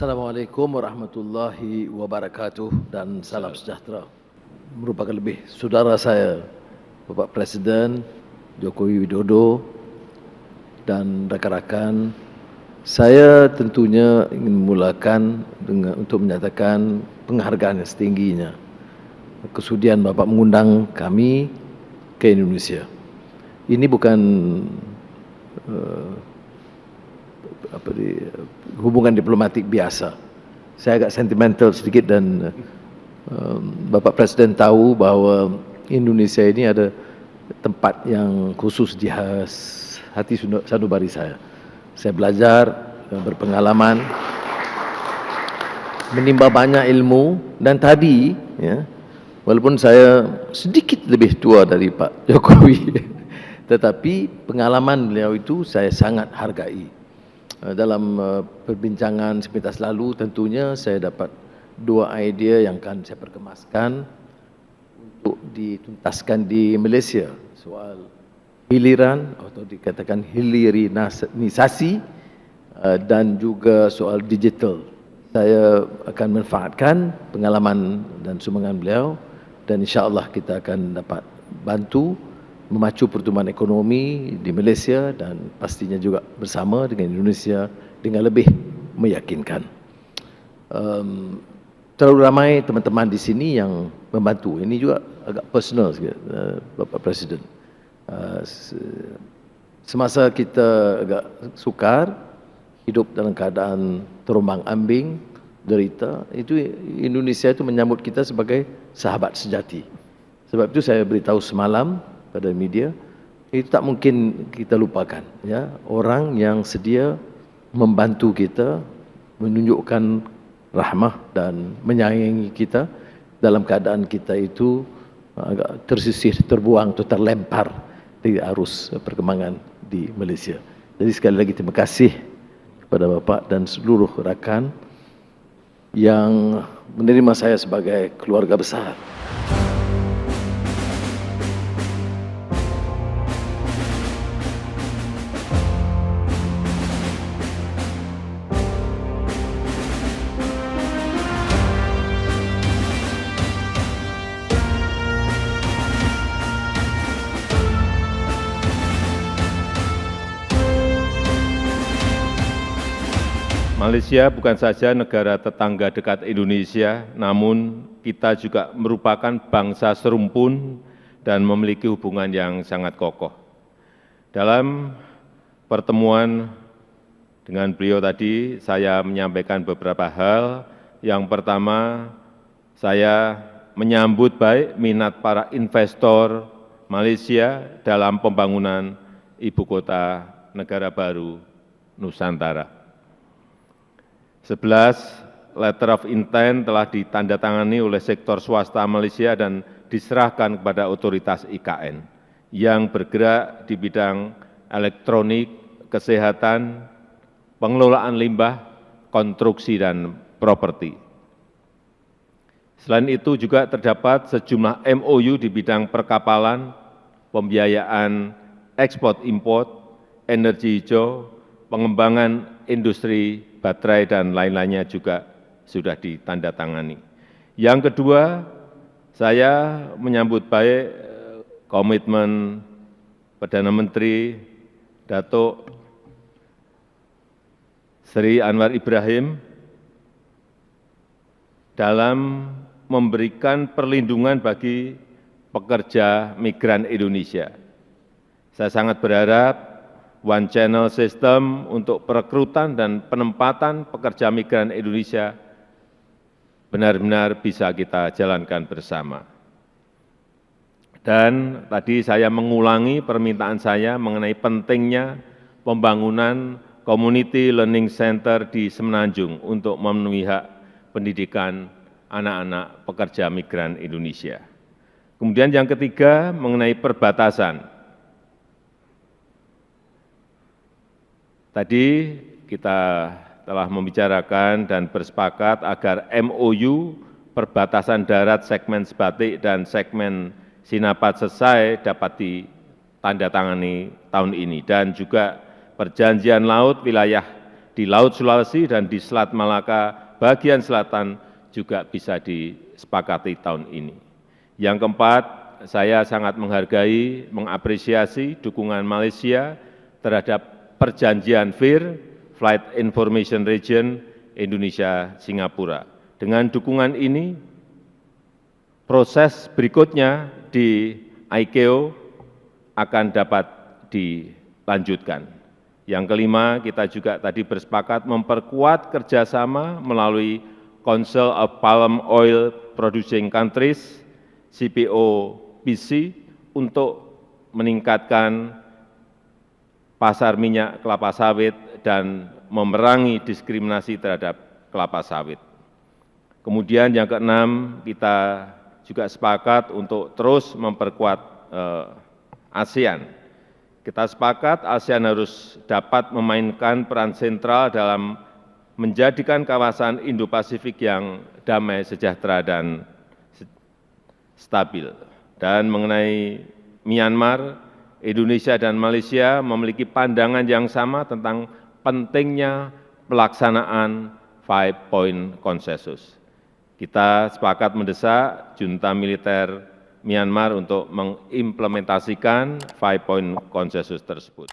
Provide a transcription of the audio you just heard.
Assalamualaikum warahmatullahi wabarakatuh dan salam sejahtera. Merupakan lebih saudara saya, Bapak Presiden Joko Widodo dan rakan-rakan. Saya tentunya ingin memulakan untuk menyatakan penghargaan yang setingginya. Kesudian Bapak mengundang kami ke Indonesia. Ini bukan hubungan diplomatik biasa. Saya agak sentimental sedikit dan Bapak Presiden tahu bahwa Indonesia ini ada tempat yang khusus di hati sanubari saya. Saya belajar, berpengalaman, menimba banyak ilmu dan tadi, ya, walaupun saya sedikit lebih tua dari Pak Jokowi, tetapi pengalaman beliau itu saya sangat hargai. Dalam perbincangan sepintas lalu tentunya saya dapat dua idea yang akan saya perkemaskan untuk dituntaskan di Malaysia, soal hiliran atau dikatakan hilirisasi dan juga soal digital. Saya akan manfaatkan pengalaman dan sumbangan beliau dan insya-Allah kita akan dapat bantu memacu pertumbuhan ekonomi di Malaysia dan pastinya juga bersama dengan Indonesia dengan lebih meyakinkan. Terlalu ramai teman-teman di sini yang membantu. Ini juga agak personal sikit, Bapak Presiden. Semasa kita agak sukar, hidup dalam keadaan terombang-ambing, derita, itu Indonesia itu menyambut kita sebagai sahabat sejati. Sebab itu saya beritahu semalam pada media, itu tak mungkin kita lupakan, ya, orang yang sedia membantu kita, menunjukkan rahmah dan menyayangi kita dalam keadaan kita itu agak tersisih, terbuang atau terlempar di arus perkembangan di Malaysia. Jadi sekali lagi terima kasih kepada Bapak dan seluruh rakan yang menerima saya sebagai keluarga besar. Malaysia bukan saja negara tetangga dekat Indonesia, namun kita juga merupakan bangsa serumpun dan memiliki hubungan yang sangat kokoh. Dalam pertemuan dengan beliau tadi, saya menyampaikan beberapa hal. Yang pertama, saya menyambut baik minat para investor Malaysia dalam pembangunan ibu kota negara baru Nusantara. 11 letter of intent telah ditandatangani oleh sektor swasta Malaysia dan diserahkan kepada otoritas IKN yang bergerak di bidang elektronik, kesehatan, pengelolaan limbah, konstruksi, dan properti. Selain itu juga terdapat sejumlah MOU di bidang perkapalan, pembiayaan ekspor import, energi hijau, pengembangan industri baterai dan lain-lainnya juga sudah ditandatangani. Yang kedua, saya menyambut baik komitmen Perdana Menteri Datuk Seri Anwar Ibrahim dalam memberikan perlindungan bagi pekerja migran Indonesia. Saya sangat berharap one channel system untuk perekrutan dan penempatan pekerja migran Indonesia benar-benar bisa kita jalankan bersama. Dan tadi saya mengulangi permintaan saya mengenai pentingnya pembangunan Community Learning Center di Semenanjung untuk memenuhi hak pendidikan anak-anak pekerja migran Indonesia. Kemudian yang ketiga mengenai perbatasan. Tadi kita telah membicarakan dan bersepakat agar MOU perbatasan darat segmen Sebatik dan segmen Sinapat Sesai dapat ditandatangani tahun ini dan juga perjanjian laut wilayah di Laut Sulawesi dan di Selat Malaka bagian selatan juga bisa disepakati tahun ini. Yang keempat, saya sangat menghargai, mengapresiasi dukungan Malaysia terhadap perjanjian FIR, Flight Information Region Indonesia-Singapura. Dengan dukungan ini, proses berikutnya di ICAO akan dapat dilanjutkan. Yang kelima, kita juga tadi bersepakat memperkuat kerjasama melalui Council of Palm Oil Producing Countries, CPOPC, untuk meningkatkan pasar minyak kelapa sawit dan memerangi diskriminasi terhadap kelapa sawit. Kemudian yang keenam, kita juga sepakat untuk terus memperkuat ASEAN. Kita sepakat ASEAN harus dapat memainkan peran sentral dalam menjadikan kawasan Indo-Pasifik yang damai, sejahtera, dan stabil. Dan mengenai Myanmar, Indonesia dan Malaysia memiliki pandangan yang sama tentang pentingnya pelaksanaan 5-point consensus. Kita sepakat mendesak junta militer Myanmar untuk mengimplementasikan 5-point consensus tersebut.